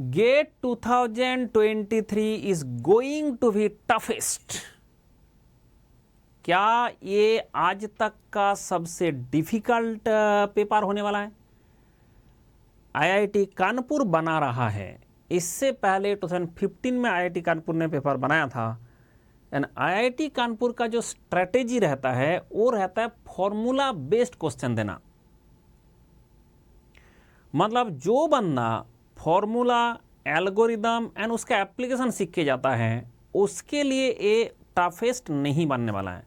Gate 2023 is going to be toughest. क्या ये आज तक का सबसे डिफिकल्ट पेपर होने वाला है? आईआईटी कानपुर बना रहा है। इससे पहले 2015 में आईआईटी कानपुर ने पेपर बनाया था। एंड आईआईटी कानपुर का जो स्ट्रेटेजी रहता है वो रहता है फॉर्मूला बेस्ड क्वेश्चन देना। मतलब जो बंदा फॉर्मूला, एल्गोरिदम एंड उसका एप्लीकेशन सीख के जाता है उसके लिए ये टफेस्ट नहीं बनने वाला है।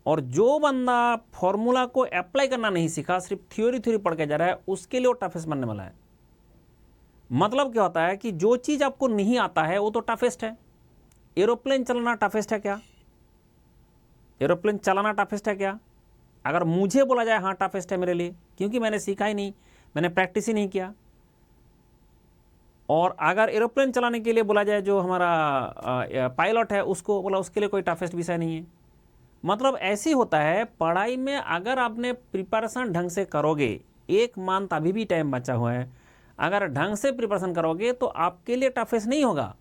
और जो बंदा फॉर्मूला को अप्लाई करना नहीं सीखा, सिर्फ थ्योरी पढ़ के जा रहा है, उसके लिए वो टफेस्ट बनने वाला है। मतलब क्या होता है कि जो चीज़ आपको नहीं आता है वो तो टफेस्ट है। एरोप्लेन चलाना टफेस्ट है क्या? एरोप्लेन चलाना टफेस्ट है क्या? अगर मुझे बोला जाए हाँ टफेस्ट है मेरे लिए, क्योंकि मैंने सीखा ही नहीं, मैंने प्रैक्टिस ही नहीं किया। और अगर एरोप्लेन चलाने के लिए बोला जाए जो हमारा पायलट है उसको बोला, उसके लिए कोई टफेस्ट विषय नहीं है। मतलब ऐसे होता है पढ़ाई में, अगर आपने प्रिपरेशन ढंग से करोगे, एक मंथ अभी भी टाइम बचा हुआ है, अगर ढंग से प्रिपरेशन करोगे तो आपके लिए टफेस्ट नहीं होगा।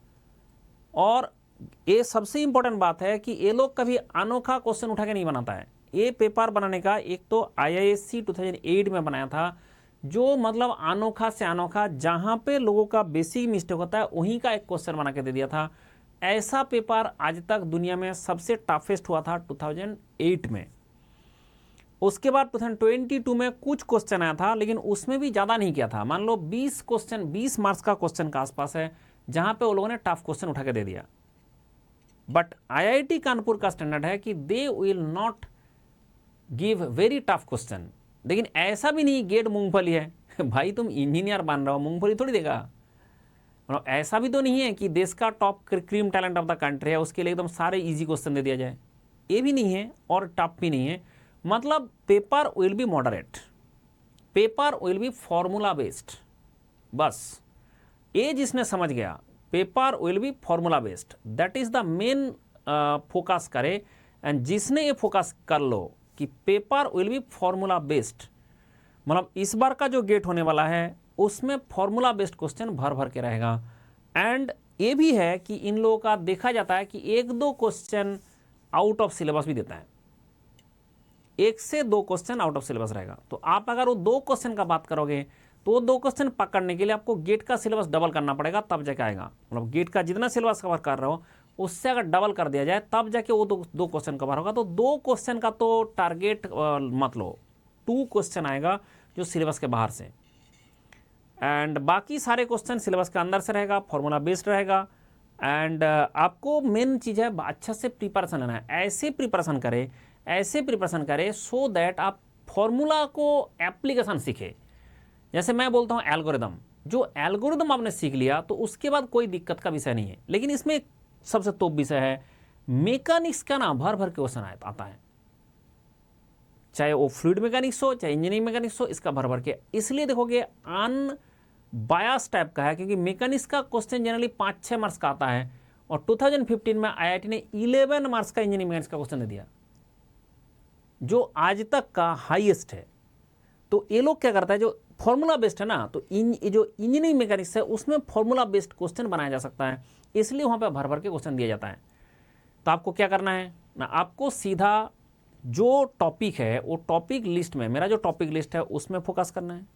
और ये सबसे इंपॉर्टेंट बात है कि ये लोग कभी अनोखा क्वेश्चन उठा के नहीं बनाता है। ये पेपर बनाने का एक तो IISc 2008 में बनाया था, जो मतलब अनोखा से अनोखा, जहाँ पे लोगों का बेसिक मिस्टेक होता है वहीं का एक क्वेश्चन बना के दे दिया था। ऐसा पेपर आज तक दुनिया में सबसे टफेस्ट हुआ था 2008 में। उसके बाद 2022 में कुछ क्वेश्चन आया था, लेकिन उसमें भी ज़्यादा नहीं किया था। मान लो 20 क्वेश्चन, 20 मार्क्स का क्वेश्चन का आसपास है, जहाँ पे वो लोगों ने टफ क्वेश्चन उठा के दे दिया। बट IIT कानपुर का स्टैंडर्ड है कि they will not give very tough question. लेकिन ऐसा भी नहीं गेट मूंगफली है भाई तुम इंजीनियर बन रहे हो, मूंगफली थोड़ी देगा। मतलब ऐसा भी तो नहीं है कि देश का top cream talent of the country है, उसके लिए एकदम सारे इजी क्वेश्चन दे दिया जाए। ये भी नहीं है और टफ भी नहीं है। मतलब paper will be moderate, paper will be formula based. बस ये जिसने समझ गया paper will be formula based, that is the main focus करे। एंड जिसने ये फोकस कर लो कि paper will be formula based, मतलब इस बार का जो गेट होने वाला है उसमें फॉर्मूला बेस्ड क्वेश्चन भर भर के रहेगा। एंड ये भी है कि इन लोगों का देखा जाता है कि 1-2 क्वेश्चन आउट ऑफ सिलेबस भी देता है। 1 से 2 क्वेश्चन आउट ऑफ सिलेबस रहेगा। तो आप अगर वो 2 क्वेश्चन का बात करोगे तो 2 क्वेश्चन पकड़ने के लिए आपको गेट का सिलेबस डबल करना पड़ेगा, तब जाके आएगा। मतलब गेट का जितना सिलेबस कवर कर रहे हो उससे अगर डबल कर दिया जाए तब जाके वो 2 क्वेश्चन कवर होगा। तो 2 क्वेश्चन का तो टारगेट मत लो, 2 क्वेश्चन आएगा जो सिलेबस के बाहर से। एंड बाकी सारे क्वेश्चन सिलेबस के अंदर से रहेगा, फॉर्मूला बेस्ड रहेगा। एंड आपको मेन चीज़ है अच्छा से प्रिपरेशन लेना है। ऐसे प्रिपरेशन करें सो दैट आप फॉर्मूला को एप्लीकेशन सीखे। जैसे मैं बोलता हूँ एल्गोरिदम, जो एल्गोरिदम आपने सीख लिया तो उसके बाद कोई दिक्कत का विषय नहीं है। लेकिन इसमें सबसे टॉप विषय है मैकेनिक्स का ना, भर भर के क्वेश्चन आता है, चाहे वो फ्लूइड मैकेनिक्स हो चाहे इंजीनियरिंग मैकेनिक्स हो, इसका भर भर के। इसलिए देखोगे अनबायस टाइप का है, क्योंकि मैकेनिक्स का क्वेश्चन जनरली 5-6 मार्क्स का आता है। और 2015 में IIT ने 11 मार्क्स का इंजीनियरिंग मैकेनिक्स का क्वेश्चन दे दिया, जो आज तक का हाईएस्ट है। तो ये लोग क्या करता है, जो फॉर्मूला बेस्ड है ना, तो जो इंजीनियरिंग मैकेनिक्स है उसमें फॉर्मूला बेस्ड क्वेश्चन बनाया जा सकता है, इसलिए वहाँ पे भर भर के क्वेश्चन दिया जाता है। तो आपको क्या करना है ना, आपको सीधा जो टॉपिक है वो टॉपिक लिस्ट में, मेरा जो टॉपिक लिस्ट है उसमें फोकस करना है।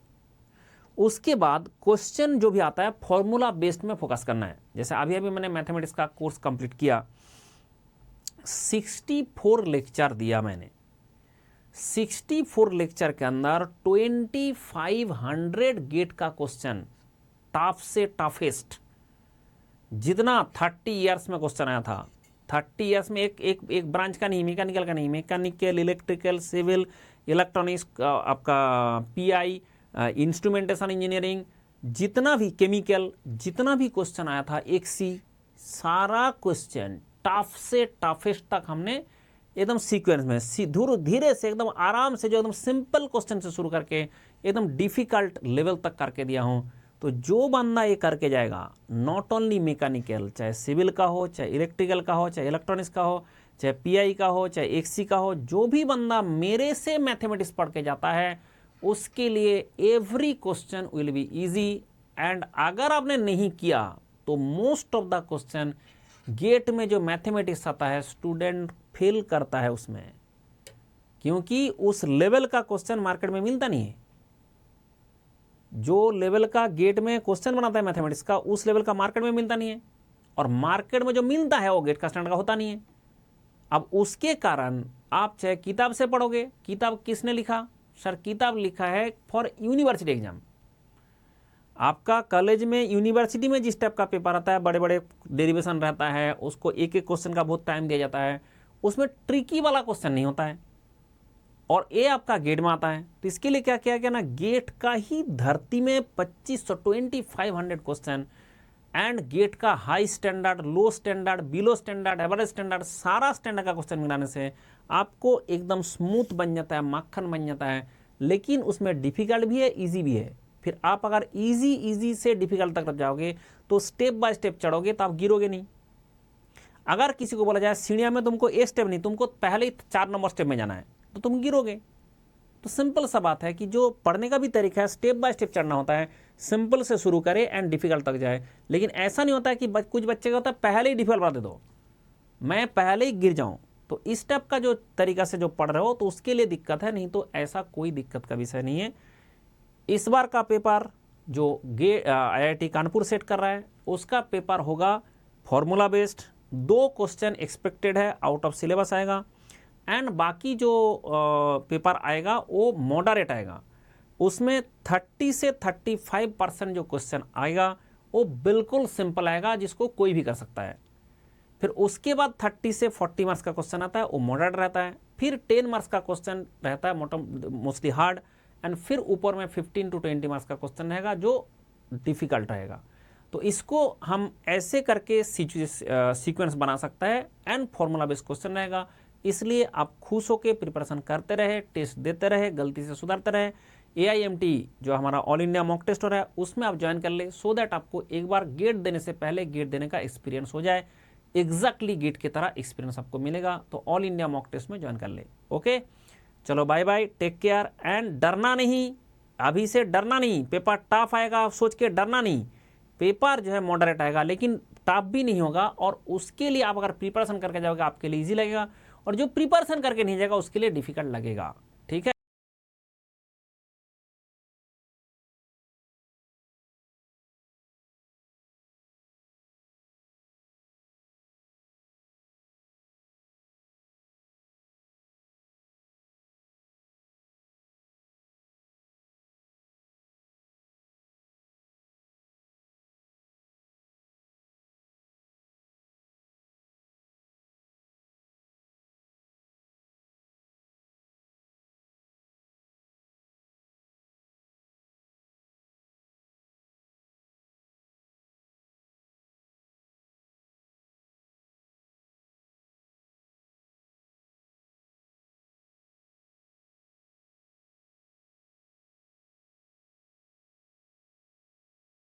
उसके बाद क्वेश्चन जो भी आता है फॉर्मूला बेस्ड में फोकस करना है। जैसे अभी मैंने मैथमेटिक्स का कोर्स कंप्लीट किया, 64 लेक्चर दिया मैंने। 64 लेक्चर के अंदर 2500 गेट का क्वेश्चन, टफ से टफेस्ट, जितना 30 ईयर्स में क्वेश्चन आया था। 30 ईयर्स में एक ब्रांच का नहीं, मैकेनिकल का नहीं, मैकेनिकल, इलेक्ट्रिकल, सिविल, इलेक्ट्रॉनिक्स, आपका PI, इंस्ट्रूमेंटेशन इंजीनियरिंग, जितना भी केमिकल, जितना भी क्वेश्चन आया था, XC, सारा क्वेश्चन टफ से टफेस्ट तक हमने एकदम सीक्वेंस में धीरे से एकदम आराम से, जो एकदम सिंपल क्वेश्चन से शुरू करके एकदम डिफिकल्ट लेवल तक करके दिया हूँ। तो जो बंदा ये करके जाएगा, नॉट ओनली मैकेनिकल, चाहे सिविल का हो, चाहे इलेक्ट्रिकल का हो, चाहे इलेक्ट्रॉनिक्स का हो, चाहे PI का हो, चाहे XC का हो, जो भी बंदा मेरे से मैथमेटिक्स पढ़ के जाता है उसके लिए every question will be easy and अगर आपने नहीं किया तो most of the question GATE में जो मैथमेटिक्स आता है स्टूडेंट फेल करता है उसमें, क्योंकि उस लेवल का क्वेश्चन मार्केट में मिलता नहीं है। जो लेवल का गेट में क्वेश्चन बनाता है मैथमेटिक्स का, उस लेवल का मार्केट में मिलता नहीं है, और मार्केट में जो मिलता है वो गेट का स्टैंडर्ड का होता नहीं है। अब उसके कारण आप चाहे किताब से पढ़ोगे, किताब किसने लिखा? सर किताब लिखा है फॉर यूनिवर्सिटी एग्जाम। आपका कॉलेज में, यूनिवर्सिटी में जिस टाइप का पेपर आता है, बड़े बड़े डेरिवेशन रहता है, उसको एक एक क्वेश्चन का बहुत टाइम दिया जाता है, उसमें ट्रिकी वाला क्वेश्चन नहीं होता है, और ये आपका गेट में आता है। तो इसके लिए क्या किया गया ना, गेट का ही धरती में 2500 क्वेश्चन, एंड गेट का high standard, low standard, below standard, average standard, सारा स्टैंडर्ड का क्वेश्चन मिलाने से आपको एकदम स्मूथ बन जाता है, माखन बन जाता है। लेकिन उसमें डिफिकल्ट भी है, इजी भी है। फिर आप अगर इजी से डिफिकल्ट तक जाओगे तो स्टेप बाय स्टेप चढ़ोगे तो आप गिरोगे नहीं। अगर किसी को बोला जाए सीढ़ियाँ में तुमको ए स्टेप नहीं, तुमको पहले ही 4 नंबर स्टेप में जाना है, तो तुम गिरोगे। तो सिंपल सा बात है कि जो पढ़ने का भी तरीका है, स्टेप बाय स्टेप चढ़ना होता है, सिंपल से शुरू करे एंड डिफिकल्ट तक जाए। लेकिन ऐसा नहीं होता है कि कुछ बच्चे का होता है पहले ही डिफिकल्ट बना दे दो, मैं पहले ही गिर जाऊं। तो इस टाइप का जो तरीका से जो पढ़ रहे हो तो उसके लिए दिक्कत है, नहीं तो ऐसा कोई दिक्कत का विषय नहीं है। इस बार का पेपर जो IIT कानपुर सेट कर रहा है, उसका पेपर होगा फॉर्मूला बेस्ड, 2 क्वेश्चन एक्सपेक्टेड है, आउट ऑफ सिलेबस आएगा, एंड बाकी जो पेपर आएगा वो मॉडरेट आएगा। उसमें 30 से 35% जो क्वेश्चन आएगा वो बिल्कुल सिंपल आएगा, जिसको कोई भी कर सकता है। फिर उसके बाद 30 से 40 मार्क्स का क्वेश्चन आता है, वो मॉडरेट रहता है। फिर 10 मार्क्स का क्वेश्चन रहता है मोस्टली हार्ड, एंड फिर ऊपर में 15 to 20 मार्क्स का क्वेश्चन रहेगा जो डिफिकल्ट रहेगा। तो इसको हम ऐसे करके सीक्वेंस बना सकता है, एंड फॉर्मूला बेस्ड क्वेश्चन रहेगा। इसलिए आप खुश होकर प्रिपरेशन करते रहे, टेस्ट देते रहे, गलती से सुधारते रहे। AIMT जो हमारा ऑल इंडिया मॉक टेस्ट हो रहा है उसमें आप ज्वाइन कर ले, सो दैट आपको एक बार गेट देने से पहले गेट देने का एक्सपीरियंस हो जाए, एग्जैक्टली गेट की तरह एक्सपीरियंस आपको मिलेगा। तो ऑल इंडिया मॉक टेस्ट में ज्वाइन कर ले। ओके, चलो bye bye, take care, and डरना नहीं, अभी से डरना नहीं। पेपर टफ आएगा सोच के डरना नहीं, पेपर जो है मॉडरेट आएगा, लेकिन टफ भी नहीं होगा। और उसके लिए आप अगर प्रिपरेशन करके जाओगे आपके लिए ईजी लगेगा, और जो प्रिपरेशन करके नहीं जाएगा उसके लिए डिफिकल्ट लगेगा।